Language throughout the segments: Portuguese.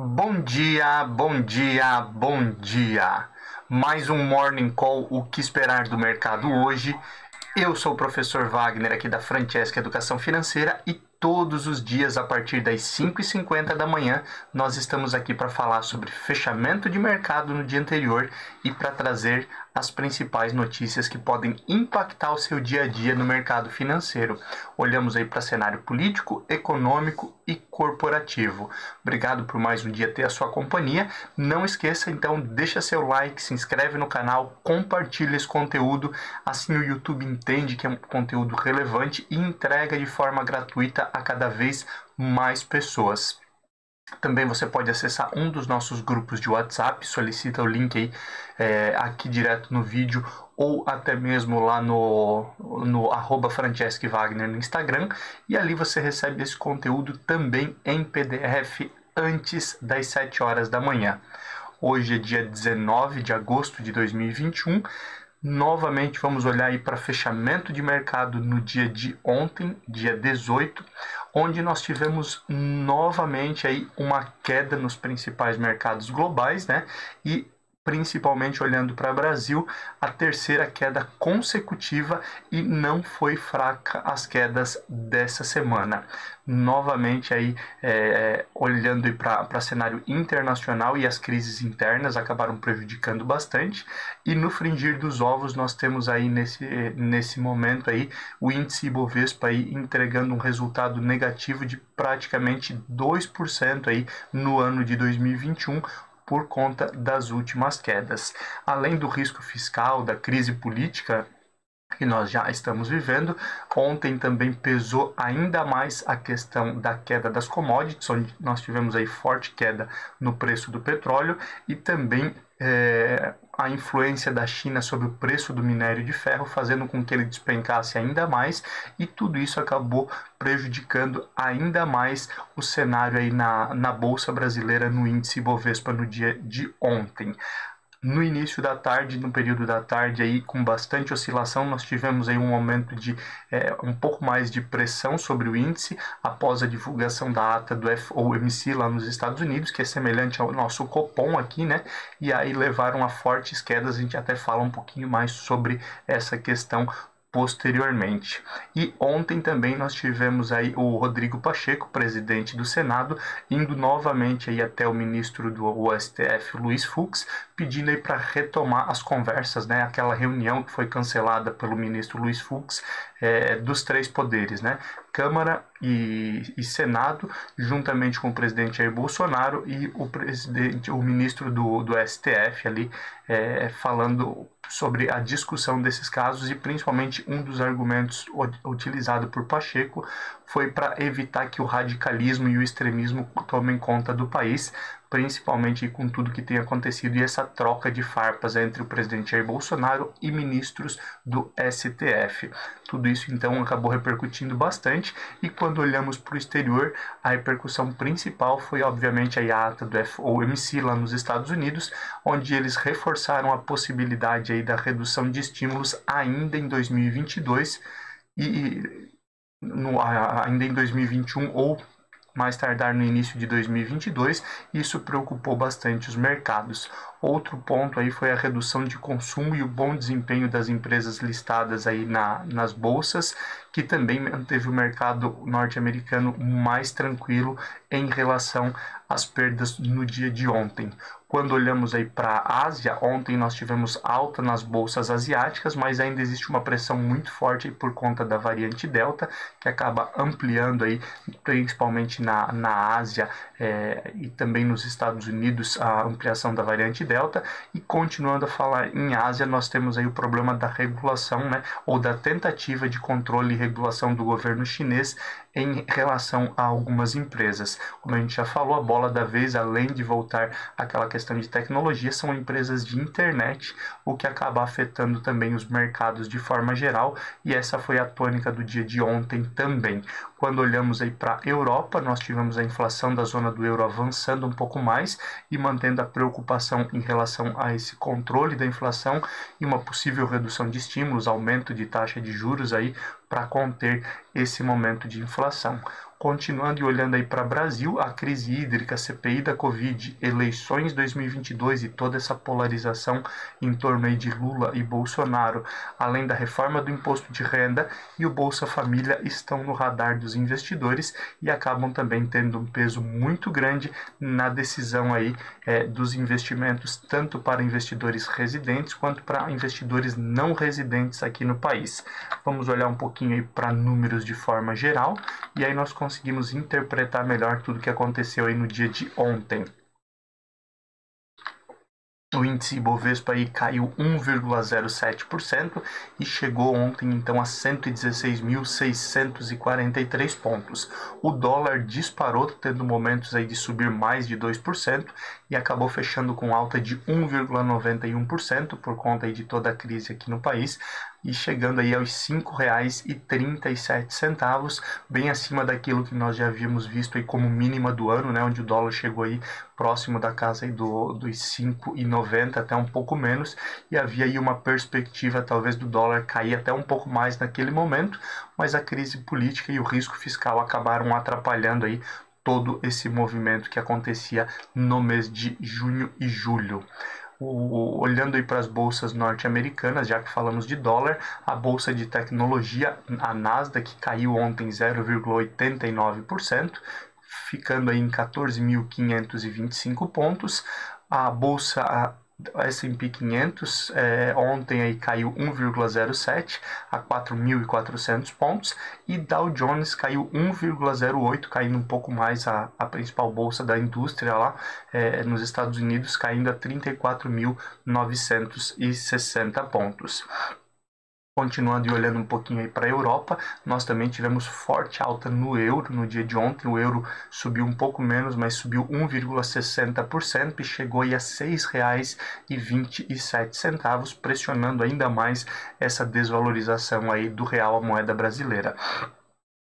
Bom dia, bom dia, bom dia. Mais um Morning Call, o que esperar do mercado hoje. Eu sou o professor Wagner aqui da Francesca Educação Financeira e todos os dias a partir das 5h50 da manhã nós estamos aqui para falar sobre fechamento de mercado no dia anterior e para trazer as principais notícias que podem impactar o seu dia a dia no mercado financeiro. Olhamos aí para cenário político, econômico e corporativo. Obrigado por mais um dia ter a sua companhia. Não esqueça, então, deixa seu like, se inscreve no canal, compartilha esse conteúdo, assim o YouTube entende que é um conteúdo relevante e entrega de forma gratuita a cada vez mais pessoas. Também você pode acessar um dos nossos grupos de WhatsApp, solicita o link aí aqui direto no vídeo ou até mesmo lá no @francescwagner no Instagram, e ali você recebe esse conteúdo também em PDF antes das 7 horas da manhã. Hoje é dia 19 de agosto de 2021. Novamente vamos olhar aí para fechamento de mercado no dia de ontem, dia 18, onde nós tivemos novamente aí uma queda nos principais mercados globais, né? E principalmente olhando para o Brasil, a terceira queda consecutiva, e não foi fraca as quedas dessa semana. Novamente aí olhando para cenário internacional, e as crises internas acabaram prejudicando bastante, e no fringir dos ovos nós temos aí nesse momento aí o índice Ibovespa aí entregando um resultado negativo de praticamente 2% aí no ano de 2021, por conta das últimas quedas. Além do risco fiscal, da crise política que nós já estamos vivendo, ontem também pesou ainda mais a questão da queda das commodities, onde nós tivemos aí forte queda no preço do petróleo, e também a influência da China sobre o preço do minério de ferro, fazendo com que ele despencasse ainda mais, e tudo isso acabou prejudicando ainda mais o cenário aí na Bolsa Brasileira, no índice Ibovespa no dia de ontem. No início da tarde, no período da tarde, aí, com bastante oscilação, nós tivemos aí um momento de um pouco mais de pressão sobre o índice após a divulgação da ata do FOMC lá nos Estados Unidos, que é semelhante ao nosso Copom aqui, né? E aí levaram a fortes quedas. A gente até fala um pouquinho mais sobre essa questão posteriormente. E ontem também nós tivemos aí o Rodrigo Pacheco, presidente do Senado, indo novamente aí até o ministro do STF, Luiz Fux, pedindo aí para retomar as conversas, né? Aquela reunião que foi cancelada pelo ministro Luiz Fux, dos três poderes, né? Câmara e Senado, juntamente com o presidente Jair Bolsonaro e o ministro do STF ali, falando sobre a discussão desses casos, e principalmente um dos argumentos utilizado por Pacheco foi para evitar que o radicalismo e o extremismo tomem conta do país, principalmente com tudo que tem acontecido e essa troca de farpas entre o presidente Jair Bolsonaro e ministros do STF. Tudo isso então acabou repercutindo bastante, e quando olhamos para o exterior, a repercussão principal foi obviamente a ata do FOMC lá nos Estados Unidos, onde eles reforçaram a possibilidade aí da redução de estímulos ainda em 2022 ainda em 2021 ou mais tardar no início de 2022, isso preocupou bastante os mercados. Outro ponto aí foi a redução de consumo e o bom desempenho das empresas listadas aí nas bolsas, que também manteve o mercado norte-americano mais tranquilo em relação às perdas no dia de ontem. Quando olhamos aí para a Ásia, ontem nós tivemos alta nas bolsas asiáticas, mas ainda existe uma pressão muito forte aí por conta da variante Delta, que acaba ampliando aí, principalmente na Ásia e também nos Estados Unidos, a ampliação da variante Delta. E continuando a falar em Ásia, nós temos aí o problema da regulação, né, ou da tentativa de controle e regulação do governo chinês em relação a algumas empresas. Como a gente já falou, a bola da vez, além de voltar àquela questão de tecnologia, são empresas de internet, o que acaba afetando também os mercados de forma geral, e essa foi a tônica do dia de ontem também. Quando olhamos aí para a Europa, nós tivemos a inflação da zona do euro avançando um pouco mais e mantendo a preocupação em relação a esse controle da inflação e uma possível redução de estímulos, aumento de taxa de juros aí para conter esse momento de inflação. Continuando e olhando aí para o Brasil, a crise hídrica, CPI da Covid, eleições 2022 e toda essa polarização em torno aí de Lula e Bolsonaro, além da reforma do imposto de renda e o Bolsa Família estão no radar dos investidores e acabam também tendo um peso muito grande na decisão aí dos investimentos, tanto para investidores residentes quanto para investidores não residentes aqui no país. Vamos olhar um pouquinho aí para números de forma geral e aí nós conseguimos interpretar melhor tudo que aconteceu aí no dia de ontem. O índice Ibovespa aí caiu 1,07% e chegou ontem então a 116.643 pontos. O dólar disparou, tendo momentos aí de subir mais de 2% e acabou fechando com alta de 1,91% por conta aí de toda a crise aqui no país e chegando aí aos R$ 5,37, bem acima daquilo que nós já havíamos visto aí como mínima do ano, né, onde o dólar chegou aí próximo da casa aí dos 5,90, até um pouco menos, e havia aí uma perspectiva talvez do dólar cair até um pouco mais naquele momento, mas a crise política e o risco fiscal acabaram atrapalhando aí todo esse movimento que acontecia no mês de junho e julho. Olhando aí para as bolsas norte-americanas, já que falamos de dólar, a bolsa de tecnologia, a Nasdaq, caiu ontem 0,89%, ficando aí em 14.525 pontos. A bolsa S&P 500 ontem aí caiu 1,07 a 4.400 pontos e Dow Jones caiu 1,08, caindo um pouco mais a principal bolsa da indústria lá nos Estados Unidos, caindo a 34.960 pontos. Continuando e olhando um pouquinho aí para a Europa, nós também tivemos forte alta no euro no dia de ontem. O euro subiu um pouco menos, mas subiu 1,60% e chegou aí a R$ 6,27, pressionando ainda mais essa desvalorização aí do real à moeda brasileira.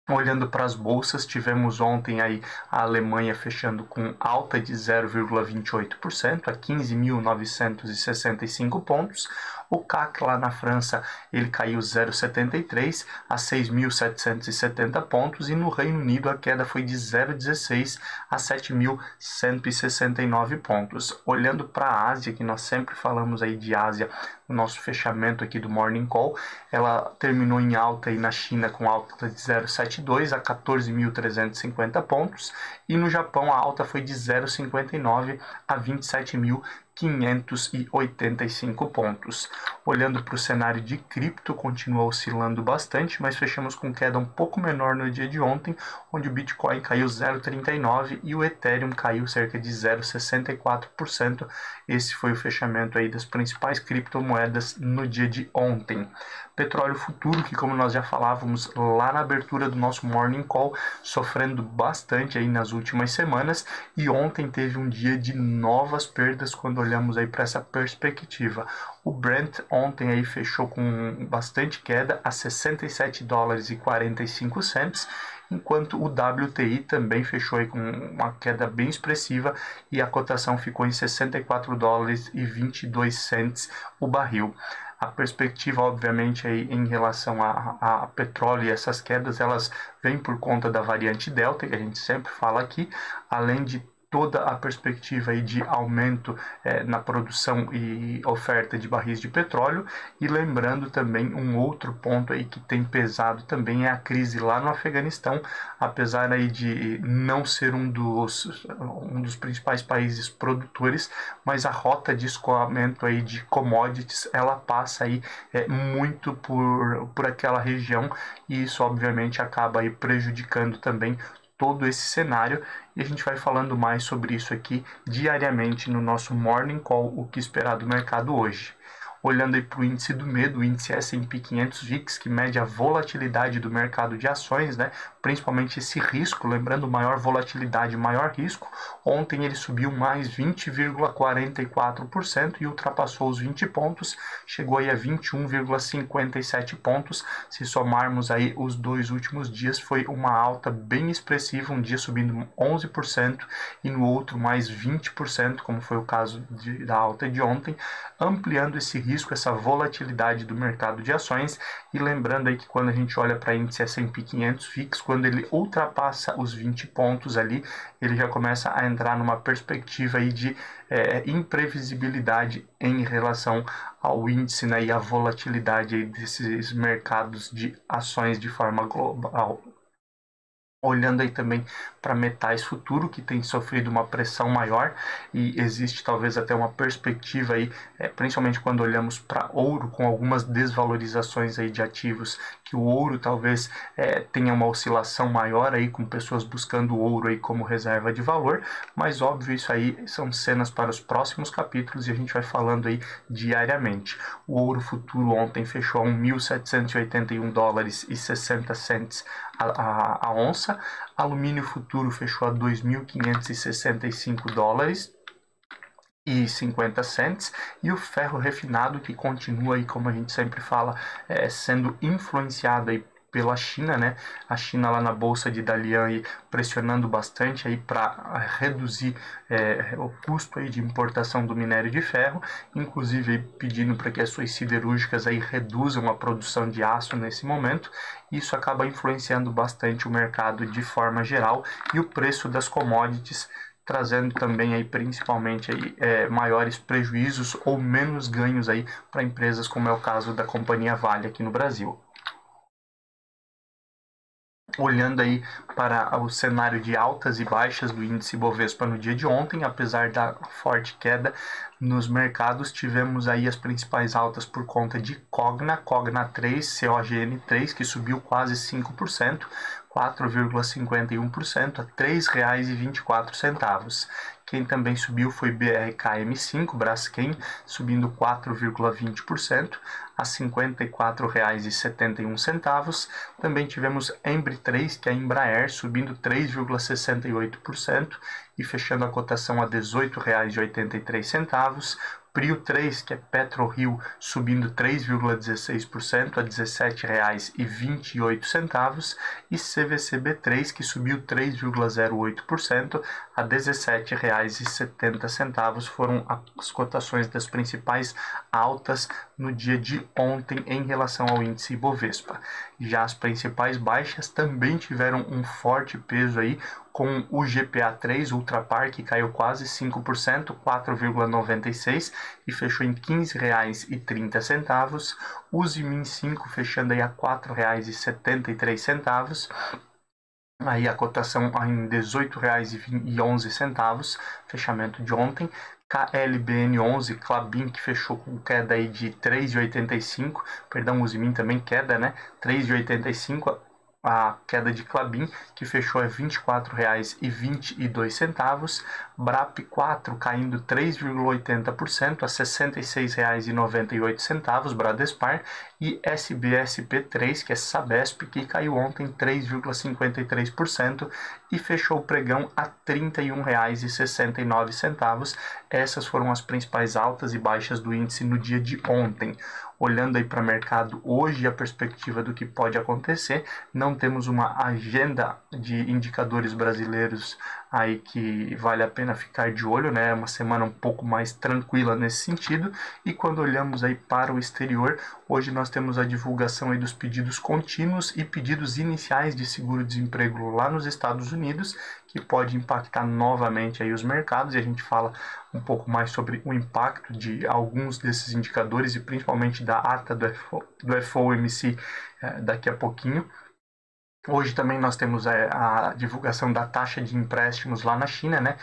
Olhando para as bolsas, tivemos ontem aí a Alemanha fechando com alta de 0,28% a 15.965 pontos. O CAC lá na França, ele caiu 0,73 a 6.770 pontos e no Reino Unido a queda foi de 0,16 a 7.169 pontos. Olhando para a Ásia, que nós sempre falamos aí de Ásia, o nosso fechamento aqui do Morning Call, ela terminou em alta aí na China com alta de 0,72 a 14.350 pontos e no Japão a alta foi de 0,59 a 27.585 pontos. Olhando para o cenário de cripto, continua oscilando bastante, mas fechamos com queda um pouco menor no dia de ontem, onde o Bitcoin caiu 0,39 e o Ethereum caiu cerca de 0,64%. Esse foi o fechamento aí das principais criptomoedas no dia de ontem. Petróleo futuro, que como nós já falávamos lá na abertura do nosso Morning Call, sofrendo bastante aí nas últimas semanas, e ontem teve um dia de novas perdas quando olhamos aí para essa perspectiva. O Brent ontem aí fechou com bastante queda a $67,45, enquanto o WTI também fechou aí com uma queda bem expressiva e a cotação ficou em $64,22 o barril. A perspectiva, obviamente, aí, em relação a petróleo e essas quedas, elas vêm por conta da variante Delta, que a gente sempre fala aqui, além de toda a perspectiva aí de aumento na produção e oferta de barris de petróleo. E lembrando também um outro ponto aí que tem pesado também é a crise lá no Afeganistão, apesar aí de não ser um dos principais países produtores, mas a rota de escoamento aí de commodities, ela passa aí muito por aquela região e isso obviamente acaba aí prejudicando também todo esse cenário, e a gente vai falando mais sobre isso aqui diariamente no nosso Morning Call, o que esperar do mercado hoje. Olhando aí para o índice do medo, o índice S&P 500 VIX, que mede a volatilidade do mercado de ações, né? Principalmente esse risco, lembrando, maior volatilidade, maior risco. Ontem ele subiu mais 20,44% e ultrapassou os 20 pontos, chegou aí a 21,57 pontos. Se somarmos aí os dois últimos dias, foi uma alta bem expressiva, um dia subindo 11% e no outro mais 20%, como foi o caso da alta de ontem, ampliando esse risco, essa volatilidade do mercado de ações. E lembrando aí que quando a gente olha para índice S&P 500 VIX, quando ele ultrapassa os 20 pontos ali, ele já começa a entrar numa perspectiva aí de imprevisibilidade em relação ao índice, né, e a volatilidade aí desses mercados de ações de forma global. Olhando aí também para metais futuro, que tem sofrido uma pressão maior e existe talvez até uma perspectiva aí, principalmente quando olhamos para ouro, com algumas desvalorizações aí de ativos, que o ouro talvez tenha uma oscilação maior aí, com pessoas buscando o ouro aí como reserva de valor, mas óbvio, isso aí são cenas para os próximos capítulos e a gente vai falando aí diariamente. O ouro futuro ontem fechou a $1.781,60 a onça. Alumínio futuro fechou a $2.565,50 e o ferro refinado, que continua aí, como a gente sempre fala, sendo influenciado aí pela China, né? A China lá na bolsa de Dalian aí pressionando bastante aí para reduzir o custo aí de importação do minério de ferro, inclusive aí pedindo para que as suas siderúrgicas aí reduzam a produção de aço nesse momento. Isso acaba influenciando bastante o mercado de forma geral e o preço das commodities, trazendo também aí principalmente aí, maiores prejuízos ou menos ganhos aí para empresas, como é o caso da companhia Vale aqui no Brasil. Olhando aí para o cenário de altas e baixas do índice Bovespa no dia de ontem, apesar da forte queda nos mercados, tivemos aí as principais altas por conta de Cogna 3, COGN3, que subiu quase 5%, 4,51% a R$ 3,24. Quem também subiu foi BRKM5, Braskem, subindo 4,20% a R$ 54,71. Também tivemos Embry 3, que é a Embraer, subindo 3,68% e fechando a cotação a R$ 18,83. Prio 3, que é PetroRio, subindo 3,16% a R$ 17,28. E CVCB3, que subiu 3,08% a R$ 17,70. Foram as cotações das principais altas no dia de ontem em relação ao índice Bovespa. Já as principais baixas também tiveram um forte peso aí, com o GPA3 Ultrapar, que caiu quase 5%, 4,96%, e fechou em R$ 15,30. O Zimin 5 fechando aí a R$ 4,73. Aí a cotação em R$ 18,11, fechamento de ontem. KLBN11, Klabin, que fechou com queda aí de 3,85, perdão, o Zimin também queda, né? 3,85, a queda de Klabin, que fechou a R$ 24,22. BRAP 4 caindo 3,80% a R$ 66,98, Bradespar. E SBSP 3, que é Sabesp, que caiu ontem 3,53% e fechou o pregão a R$ 31,69. Essas foram as principais altas e baixas do índice no dia de ontem. Olhando aí para o mercado hoje, a perspectiva do que pode acontecer, não temos uma agenda de indicadores brasileiros aí que vale a pena ficar de olho, né? É uma semana um pouco mais tranquila nesse sentido. E quando olhamos aí para o exterior, hoje nós temos a divulgação aí dos pedidos contínuos e pedidos iniciais de seguro-desemprego lá nos Estados Unidos, que pode impactar novamente aí os mercados, e a gente fala um pouco mais sobre o impacto de alguns desses indicadores e principalmente da ata do FOMC daqui a pouquinho. Hoje também nós temos a divulgação da taxa de empréstimos lá na China, né?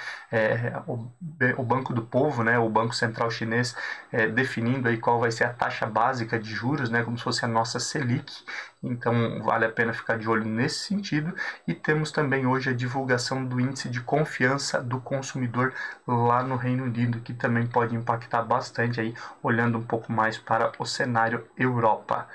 O Banco do Povo, né? O Banco Central Chinês definindo aí qual vai ser a taxa básica de juros, né? Como se fosse a nossa Selic. Então vale a pena ficar de olho nesse sentido. E temos também hoje a divulgação do índice de confiança do consumidor lá no Reino Unido, que também pode impactar bastante aí, olhando um pouco mais para o cenário Europa.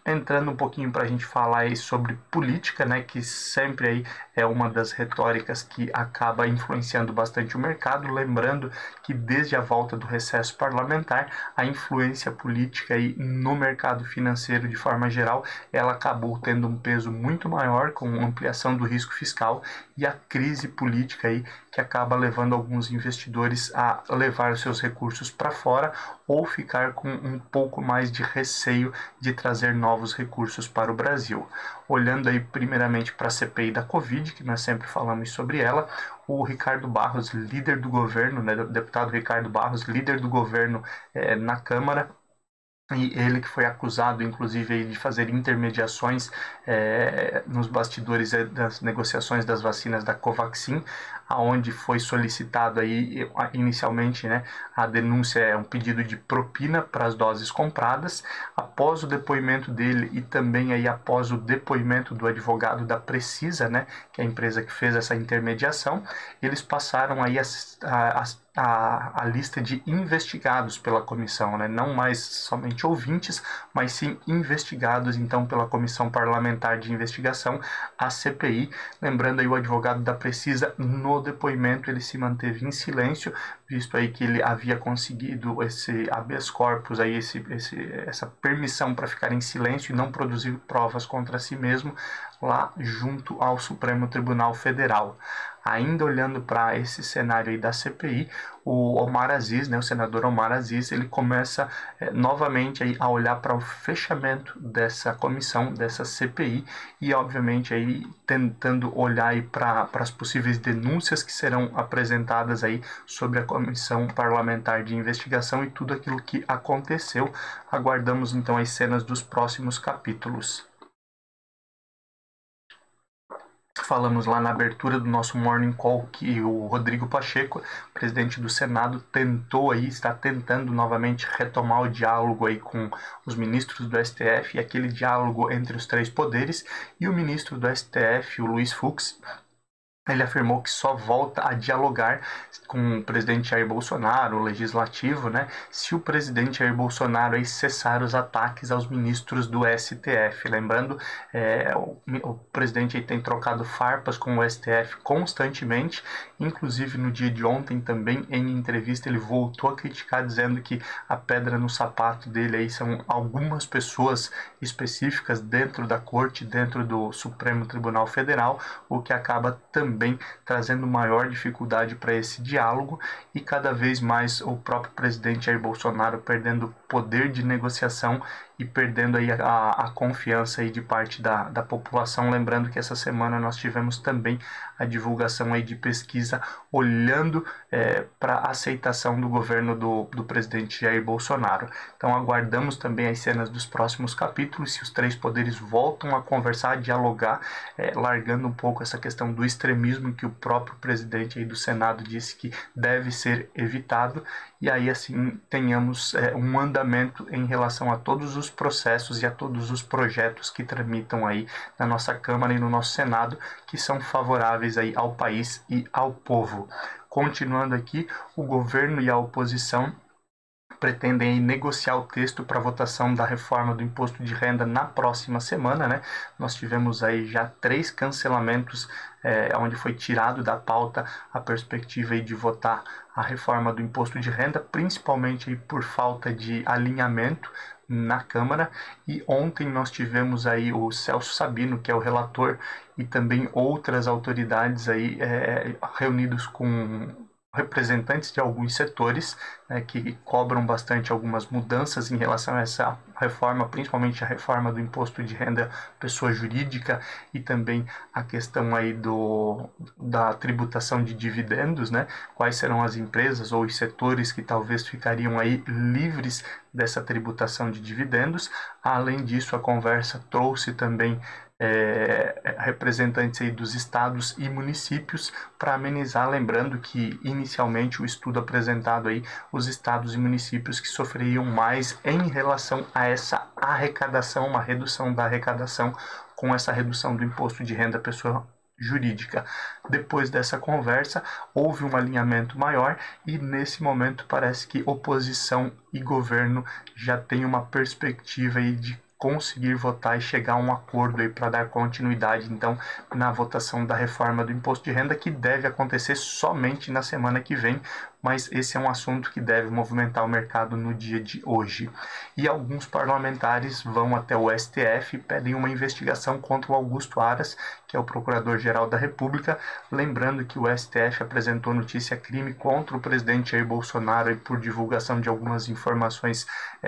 Entrando um pouquinho para a gente falar aí sobre política, né, que sempre aí é uma das retóricas que acaba influenciando bastante o mercado, lembrando que desde a volta do recesso parlamentar, a influência política aí no mercado financeiro de forma geral, ela acabou tendo um peso muito maior com a ampliação do risco fiscal, e a crise política aí que acaba levando alguns investidores a levar os seus recursos para fora ou ficar com um pouco mais de receio de trazer novos recursos para o Brasil. Olhando aí primeiramente para a CPI da Covid, que nós sempre falamos sobre ela, o Ricardo Barros, líder do governo, né, o deputado Ricardo Barros, líder do governo na Câmara, e ele que foi acusado, inclusive, de fazer intermediações nos bastidores das negociações das vacinas da Covaxin, aonde foi solicitado aí inicialmente, né, a denúncia é um pedido de propina para as doses compradas. Após o depoimento dele e também aí após o depoimento do advogado da Precisa, né, que é a empresa que fez essa intermediação, eles passaram aí a lista de investigados pela comissão, né? Não mais somente ouvintes, mas sim investigados, então, pela Comissão Parlamentar de Investigação, a CPI. Lembrando aí, o advogado da Precisa, no depoimento, ele se manteve em silêncio, visto aí que ele havia conseguido esse habeas corpus, aí, essa permissão para ficar em silêncio e não produzir provas contra si mesmo, lá junto ao Supremo Tribunal Federal. Ainda olhando para esse cenário aí da CPI, o Omar Aziz, né, o senador Omar Aziz, ele começa novamente aí a olhar para o fechamento dessa comissão, dessa CPI, e obviamente aí tentando olhar aí para as possíveis denúncias que serão apresentadas aí sobre a Comissão Parlamentar de Investigação e tudo aquilo que aconteceu. Aguardamos então as cenas dos próximos capítulos. Falamos lá na abertura do nosso Morning Call que o Rodrigo Pacheco, presidente do Senado, está tentando novamente retomar o diálogo aí com os ministros do STF e aquele diálogo entre os três poderes, e o ministro do STF, o Luiz Fux, ele afirmou que só volta a dialogar com o presidente Jair Bolsonaro, o legislativo, né, se o presidente Jair Bolsonaro aí cessar os ataques aos ministros do STF. Lembrando, o presidente aí tem trocado farpas com o STF constantemente, inclusive no dia de ontem também, em entrevista, ele voltou a criticar, dizendo que a pedra no sapato dele aí são algumas pessoas específicas dentro da corte, dentro do Supremo Tribunal Federal, o que acaba também trazendo maior dificuldade para esse diálogo, e cada vez mais o próprio presidente Jair Bolsonaro perdendo poder de negociação e perdendo aí a confiança aí de parte da população. Lembrando que essa semana nós tivemos também a divulgação aí de pesquisa olhando para a aceitação do governo do presidente Jair Bolsonaro. Então aguardamos também as cenas dos próximos capítulos, se os três poderes voltam a conversar, a dialogar, largando um pouco essa questão do extremismo que o próprio presidente aí do Senado disse que deve ser evitado, e aí assim tenhamos um andamento em relação a todos os processos e a todos os projetos que tramitam aí na nossa Câmara e no nosso Senado, que são favoráveis aí ao país e ao povo. Continuando aqui, o governo e a oposição pretendem aí negociar o texto para votação da reforma do imposto de renda na próxima semana, né? Nós tivemos aí já 3 cancelamentos, onde foi tirado da pauta a perspectiva aí de votar a reforma do imposto de renda, principalmente aí por falta de alinhamento na Câmara. E ontem nós tivemos aí o Celso Sabino, que é o relator, e também outras autoridades aí reunidos com representantes de alguns setores, né, que cobram bastante algumas mudanças em relação a essa reforma, principalmente a reforma do imposto de renda pessoa jurídica e também a questão aí da tributação de dividendos, né, quais serão as empresas ou os setores que talvez ficariam aí livres dessa tributação de dividendos. Além disso, a conversa trouxe também representantes aí dos estados e municípios para amenizar, lembrando que inicialmente o estudo apresentado aí, os estados e municípios que sofreriam mais em relação a essa arrecadação, uma redução da arrecadação com essa redução do imposto de renda pessoa jurídica. Depois dessa conversa, houve um alinhamento maior e nesse momento parece que oposição e governo já têm uma perspectiva aí de conseguir votar e chegar a um acordo aí para dar continuidade então na votação da reforma do imposto de renda, que deve acontecer somente na semana que vem, mas esse é um assunto que deve movimentar o mercado no dia de hoje. E alguns parlamentares vão até o STF e pedem uma investigação contra o Augusto Aras, que é o Procurador-Geral da República, lembrando que o STF apresentou notícia-crime contra o presidente Jair Bolsonaro aí por divulgação de algumas informações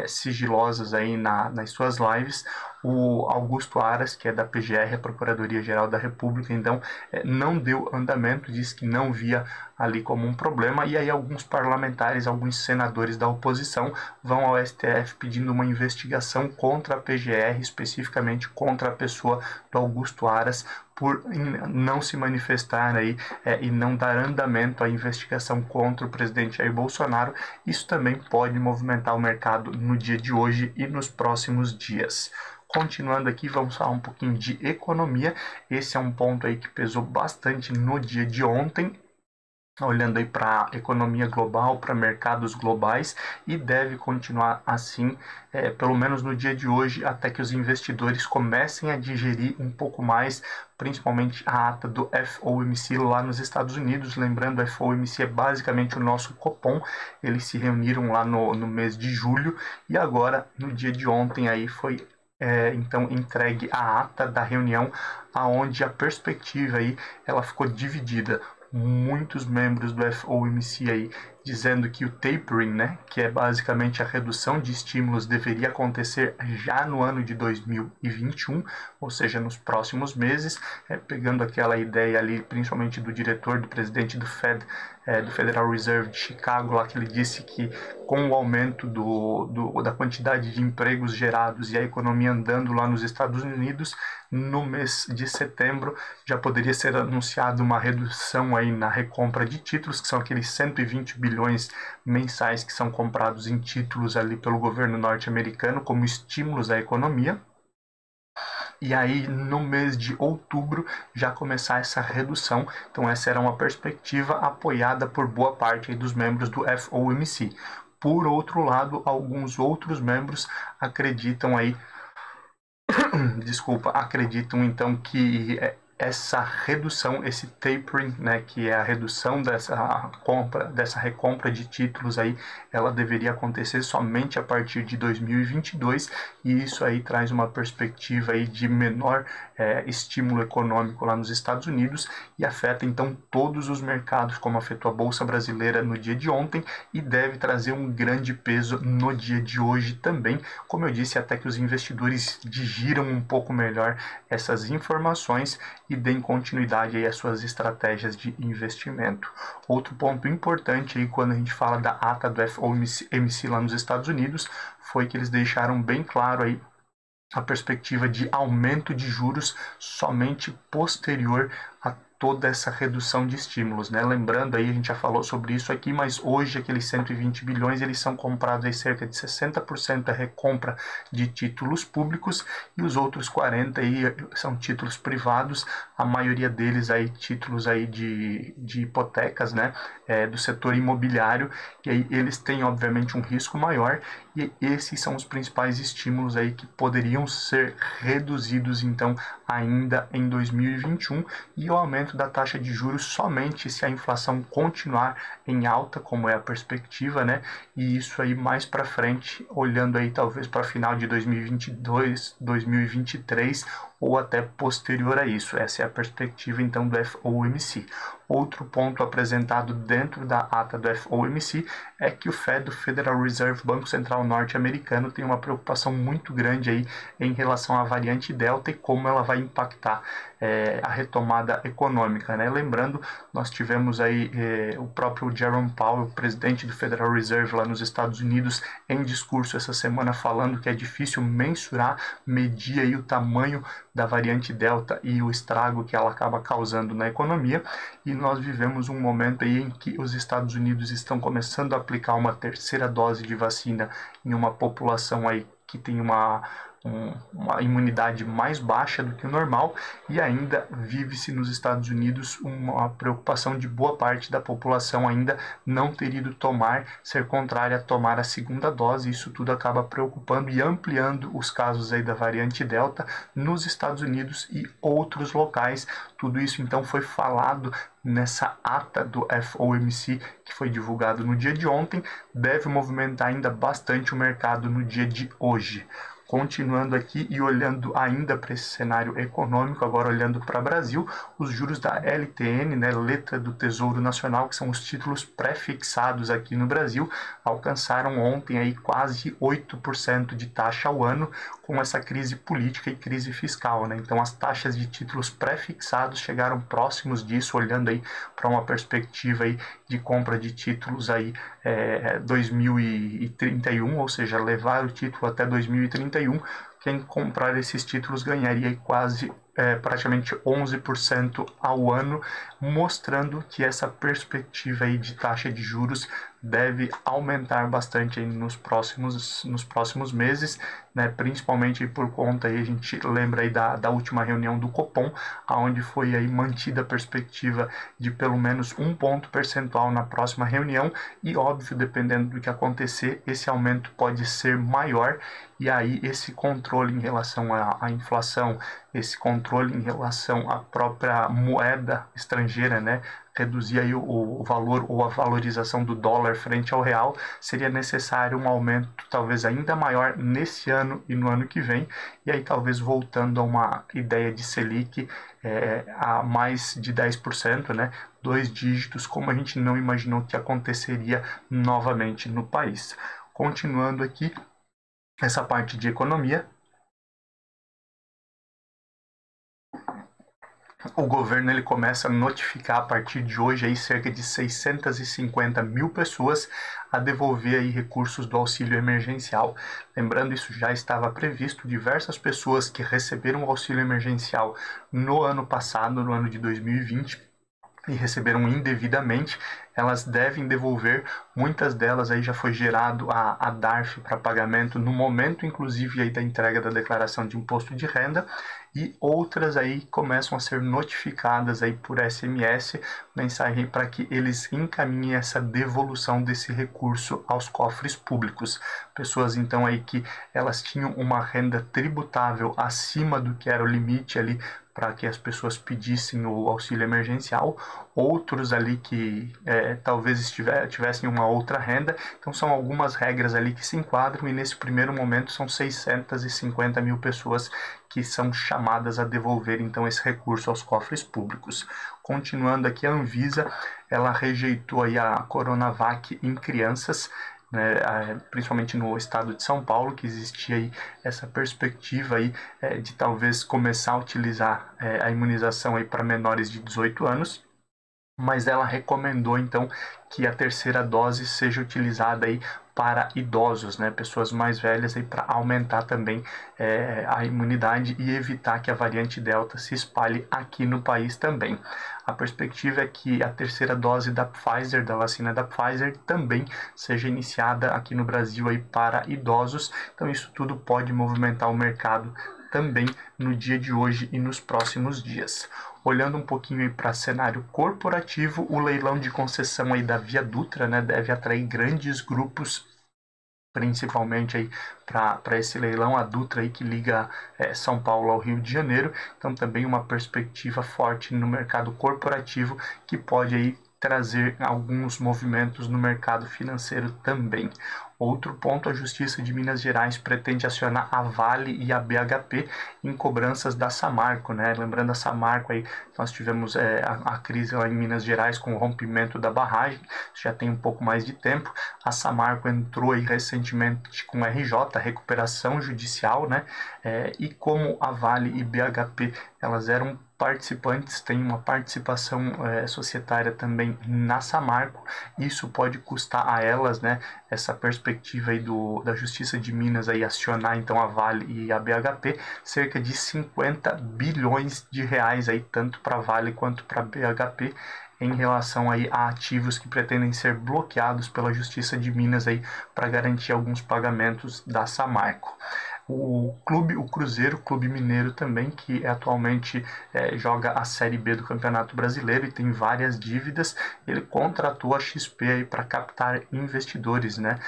sigilosas aí nas suas lives. O Augusto Aras, que é da PGR, a Procuradoria-Geral da República, então não deu andamento, disse que não via ali como um problema, e aí alguns parlamentares, alguns senadores da oposição vão ao STF pedindo uma investigação contra a PGR, especificamente contra a pessoa do Augusto Aras, por não se manifestar aí e não dar andamento à investigação contra o presidente Jair Bolsonaro. Isso também pode movimentar o mercado no dia de hoje e nos próximos dias. Continuando aqui, vamos falar um pouquinho de economia. Esse é um ponto aí que pesou bastante no dia de ontem, olhando aí para a economia global, para mercados globais, e deve continuar assim, pelo menos no dia de hoje, até que os investidores comecem a digerir um pouco mais, principalmente a ata do FOMC lá nos Estados Unidos. Lembrando, o FOMC é basicamente o nosso Copom, eles se reuniram lá no mês de julho, e agora, no dia de ontem, aí foi então entregue a ata da reunião, aonde a perspectiva aí ela ficou dividida. Muitos membros do FOMC aí dizendo que o tapering, né, que é basicamente a redução de estímulos, deveria acontecer já no ano de 2021, ou seja, nos próximos meses, pegando aquela ideia ali, principalmente do diretor, do presidente do Fed, do Federal Reserve de Chicago, lá que ele disse que com o aumento da quantidade de empregos gerados e a economia andando lá nos Estados Unidos, no mês de setembro já poderia ser anunciada uma redução aí na recompra de títulos, que são aqueles 120 bilhões mensais que são comprados em títulos ali pelo governo norte-americano como estímulos à economia. E aí, no mês de outubro, já começar essa redução. Então, essa era uma perspectiva apoiada por boa parte aí dos membros do FOMC. Por outro lado, alguns outros membros acreditam aí, acreditam então que essa redução, esse tapering, né, que é a redução dessa recompra de títulos aí, ela deveria acontecer somente a partir de 2022, e isso aí traz uma perspectiva aí de menor estímulo econômico lá nos Estados Unidos e afeta então todos os mercados, como afetou a Bolsa Brasileira no dia de ontem, e deve trazer um grande peso no dia de hoje também, como eu disse, até que os investidores digiram um pouco melhor essas informações e deem continuidade aí às suas estratégias de investimento. Outro ponto importante aí quando a gente fala da ata do FOMC lá nos Estados Unidos foi que eles deixaram bem claro aí a perspectiva de aumento de juros somente posterior a toda essa redução de estímulos, né? Lembrando aí, a gente já falou sobre isso aqui, mas hoje aqueles 120 bilhões, eles são comprados aí cerca de 60% da recompra de títulos públicos e os outros 40 aí são títulos privados, a maioria deles aí títulos aí de hipotecas, né? Do setor imobiliário, e aí eles têm obviamente um risco maior, e esses são os principais estímulos aí que poderiam ser reduzidos então ainda em 2021, e o aumento da taxa de juros somente se a inflação continuar em alta, como é a perspectiva, né? E isso aí mais para frente, olhando aí talvez para final de 2022, 2023 ou até posterior a isso. Essa é a perspectiva então do FOMC. Outro ponto apresentado dentro da ata do FOMC é que o Fed, o Federal Reserve, Banco Central Norte-Americano, tem uma preocupação muito grande aí em relação à variante Delta e como ela vai impactar a retomada econômica, né? Lembrando, nós tivemos aí o próprio Jerome Powell, presidente do Federal Reserve lá nos Estados Unidos, em discurso essa semana falando que é difícil mensurar, medir aí o tamanho da variante Delta e o estrago que ela acaba causando na economia, e nós vivemos um momento aí em que os Estados Unidos estão começando a aplicar uma terceira dose de vacina em uma população aí que tem uma uma imunidade mais baixa do que o normal, e ainda vive-se nos Estados Unidos uma preocupação de boa parte da população ainda não ter ido ser contrária a tomar a segunda dose. Isso tudo acaba preocupando e ampliando os casos aí da variante Delta nos Estados Unidos e outros locais. Tudo isso então foi falado nessa ata do FOMC que foi divulgado no dia de ontem, deve movimentar ainda bastante o mercado no dia de hoje. Continuando aqui e olhando ainda para esse cenário econômico, agora olhando para o Brasil, os juros da LTN, né, letra do Tesouro Nacional, que são os títulos pré-fixados aqui no Brasil, alcançaram ontem aí quase 8% de taxa ao ano, com essa crise política e crise fiscal, né? Então as taxas de títulos pré-fixados chegaram próximos disso, olhando aí para uma perspectiva aí de compra de títulos aí 2031, ou seja, levar o título até 2031. Quem comprar esses títulos ganharia quase praticamente 11% ao ano, mostrando que essa perspectiva aí de taxa de juros deve aumentar bastante aí nos próximos meses, né? Principalmente por conta, aí, a gente lembra aí da última reunião do Copom, onde foi aí mantida a perspectiva de pelo menos 1 ponto percentual na próxima reunião, e óbvio, dependendo do que acontecer, esse aumento pode ser maior, e aí esse controle em relação à inflação, esse controle em relação à própria moeda estrangeira, né, reduzir aí o valor ou a valorização do dólar frente ao real, seria necessário um aumento talvez ainda maior nesse ano e no ano que vem, e aí talvez voltando a uma ideia de Selic a mais de 10%, né, 2 dígitos, como a gente não imaginou que aconteceria novamente no país. Continuando aqui, essa parte de economia, o governo ele começa a notificar a partir de hoje aí cerca de 650 mil pessoas a devolver aí recursos do auxílio emergencial. Lembrando, isso já estava previsto, diversas pessoas que receberam o auxílio emergencial no ano passado, no ano de 2020, e receberam indevidamente, elas devem devolver. Muitas delas aí já foi gerado a DARF para pagamento no momento, inclusive, aí da entrega da declaração de imposto de renda, e outras aí começam a ser notificadas aí por SMS, mensagem para que eles encaminhem essa devolução desse recurso aos cofres públicos. Pessoas então aí que elas tinham uma renda tributável acima do que era o limite ali para que as pessoas pedissem o auxílio emergencial, outros ali que talvez tivessem uma outra renda. Então são algumas regras ali que se enquadram, e nesse primeiro momento são 650 mil pessoas que são chamadas a devolver então esse recurso aos cofres públicos. Continuando aqui, a Anvisa ela rejeitou aí a Coronavac em crianças, né, principalmente no estado de São Paulo, que existia aí essa perspectiva aí, de talvez começar a utilizar a imunização aí para menores de 18 anos, mas ela recomendou então que a terceira dose seja utilizada aí para idosos, né, pessoas mais velhas, para aumentar também a imunidade e evitar que a variante Delta se espalhe aqui no país também. A perspectiva é que a terceira dose da Pfizer, da vacina da Pfizer, também seja iniciada aqui no Brasil aí para idosos. Então isso tudo pode movimentar o mercado também no dia de hoje e nos próximos dias. Olhando um pouquinho para cenário corporativo, o leilão de concessão aí da Via Dutra, né, deve atrair grandes grupos, principalmente aí para esse leilão, a Dutra aí que liga São Paulo ao Rio de Janeiro. Então também uma perspectiva forte no mercado corporativo que pode aí trazer alguns movimentos no mercado financeiro também. Outro ponto, a Justiça de Minas Gerais pretende acionar a Vale e a BHP em cobranças da Samarco, né? Lembrando, a Samarco aí, nós tivemos a crise lá em Minas Gerais com o rompimento da barragem, já tem um pouco mais de tempo. A Samarco entrou aí recentemente com RJ, recuperação judicial, né? E como a Vale e BHP, elas eram participantes, têm uma participação societária também na Samarco, isso pode custar a elas, né, essa perspectiva aí da Justiça de Minas aí acionar então a Vale e a BHP, cerca de 50 bilhões de reais aí, tanto para a Vale quanto para a BHP, em relação aí a ativos que pretendem ser bloqueados pela Justiça de Minas aí para garantir alguns pagamentos da Samarco. o Cruzeiro, Clube Mineiro também, que atualmente joga a Série B do Campeonato Brasileiro e tem várias dívidas, ele contratou a XP para captar investidores, né?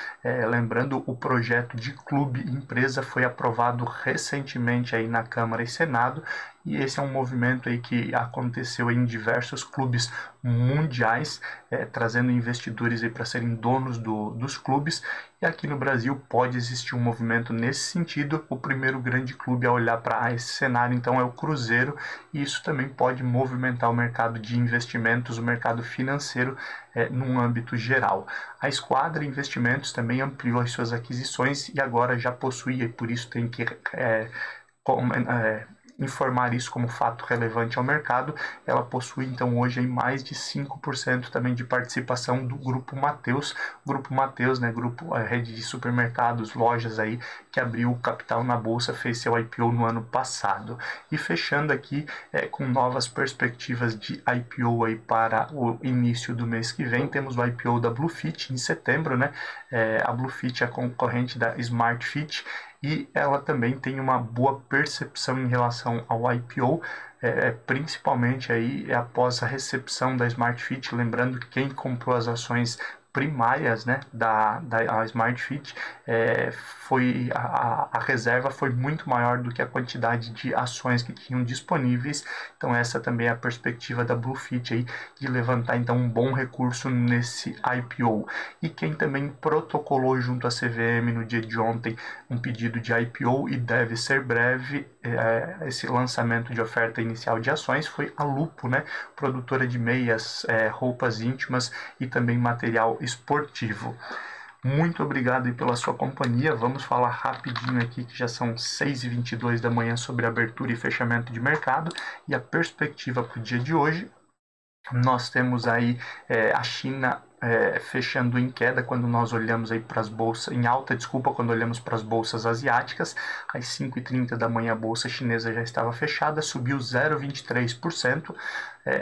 Lembrando, o projeto de clube empresa foi aprovado recentemente aí na Câmara e Senado, e esse é um movimento aí que aconteceu em diversos clubes mundiais, trazendo investidores para serem donos dos clubes. E aqui no Brasil pode existir um movimento nesse sentido. O primeiro grande clube a olhar para esse cenário, então, é o Cruzeiro, e isso também pode movimentar o mercado de investimentos, o mercado financeiro, num âmbito geral. A Esquadra Investimentos também ampliou as suas aquisições e agora já possui, e por isso tem que informar isso como fato relevante ao mercado. Ela possui então hoje aí mais de 5% também de participação do Grupo Mateus. Grupo Mateus, né, rede de supermercados, lojas aí, que abriu o capital na bolsa, fez seu IPO no ano passado. E fechando aqui com novas perspectivas de IPO aí para o início do mês que vem, temos o IPO da Bluefit em setembro, né? A Bluefit é concorrente da SmartFit, e ela também tem uma boa percepção em relação ao IPO, principalmente aí após a recepção da SmartFit. Lembrando que quem comprou as ações primárias, né, da SmartFit, a reserva foi muito maior do que a quantidade de ações que tinham disponíveis. Então essa também é a perspectiva da Bluefit aí, de levantar então um bom recurso nesse IPO. E quem também protocolou junto à CVM no dia de ontem um pedido de IPO, e deve ser breve esse lançamento de oferta inicial de ações, foi a Lupo, né, produtora de meias, roupas íntimas e também material esportivo. Muito obrigado aí pela sua companhia. Vamos falar rapidinho aqui, que já são 6h22 da manhã, sobre abertura e fechamento de mercado e a perspectiva para o dia de hoje. Nós temos aí a China fechando em queda quando nós olhamos aí para as bolsas, em alta, desculpa, quando olhamos para as bolsas asiáticas. Às 5h30 da manhã a bolsa chinesa já estava fechada, subiu 0,23%,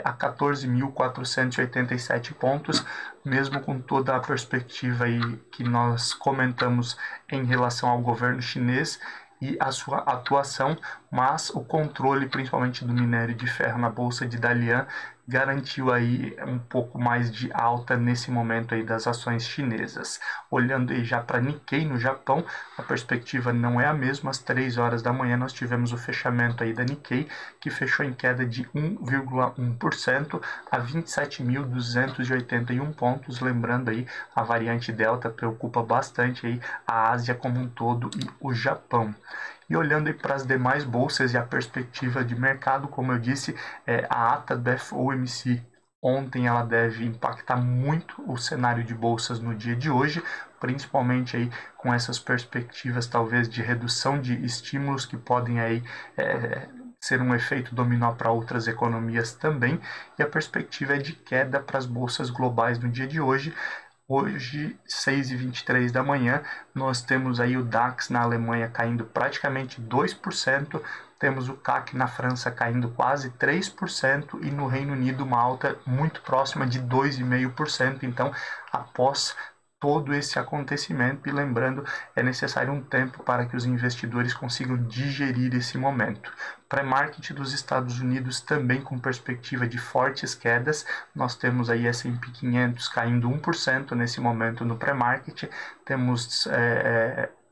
a 14.487 pontos, mesmo com toda a perspectiva aí que nós comentamos em relação ao governo chinês e a sua atuação, mas o controle principalmente do minério de ferro na bolsa de Dalian garantiu aí um pouco mais de alta nesse momento aí das ações chinesas. Olhando aí já para Nikkei no Japão, a perspectiva não é a mesma. Às 3 horas da manhã nós tivemos o fechamento aí da Nikkei, que fechou em queda de 1,1% a 27.281 pontos. Lembrando aí, a variante Delta preocupa bastante aí a Ásia como um todo e o Japão. E olhando para as demais bolsas e a perspectiva de mercado, como eu disse, a ata do FOMC ontem ela deve impactar muito o cenário de bolsas no dia de hoje, principalmente aí com essas perspectivas talvez de redução de estímulos que podem aí ser um efeito dominó para outras economias também, e a perspectiva é de queda para as bolsas globais no dia de hoje. Hoje, 6h23 da manhã, nós temos aí o DAX na Alemanha caindo praticamente 2%, temos o CAC na França caindo quase 3% e no Reino Unido uma alta muito próxima de 2,5%. Então, após todo esse acontecimento, e lembrando, é necessário um tempo para que os investidores consigam digerir esse momento. Pré-market dos Estados Unidos também com perspectiva de fortes quedas. Nós temos aí S&P 500 caindo 1% nesse momento no pré-market. Temos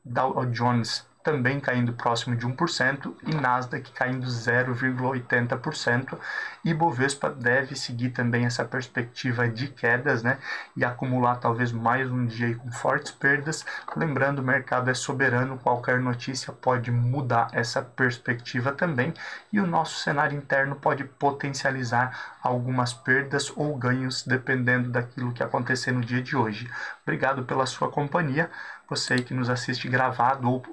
Dow Jones também caindo próximo de 1% e Nasdaq caindo 0,80%. E Bovespa deve seguir também essa perspectiva de quedas, né, e acumular talvez mais um dia aí com fortes perdas. Lembrando, o mercado é soberano, qualquer notícia pode mudar essa perspectiva também, e o nosso cenário interno pode potencializar algumas perdas ou ganhos dependendo daquilo que acontecer no dia de hoje. Obrigado pela sua companhia. Você que nos assiste gravado ou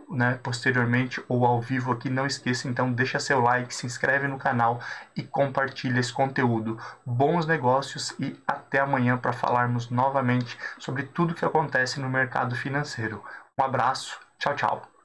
posteriormente ou ao vivo aqui, não esqueça, então, deixa seu like, se inscreve no canal e compartilha esse conteúdo. Bons negócios e até amanhã para falarmos novamente sobre tudo que acontece no mercado financeiro. Um abraço, tchau, tchau.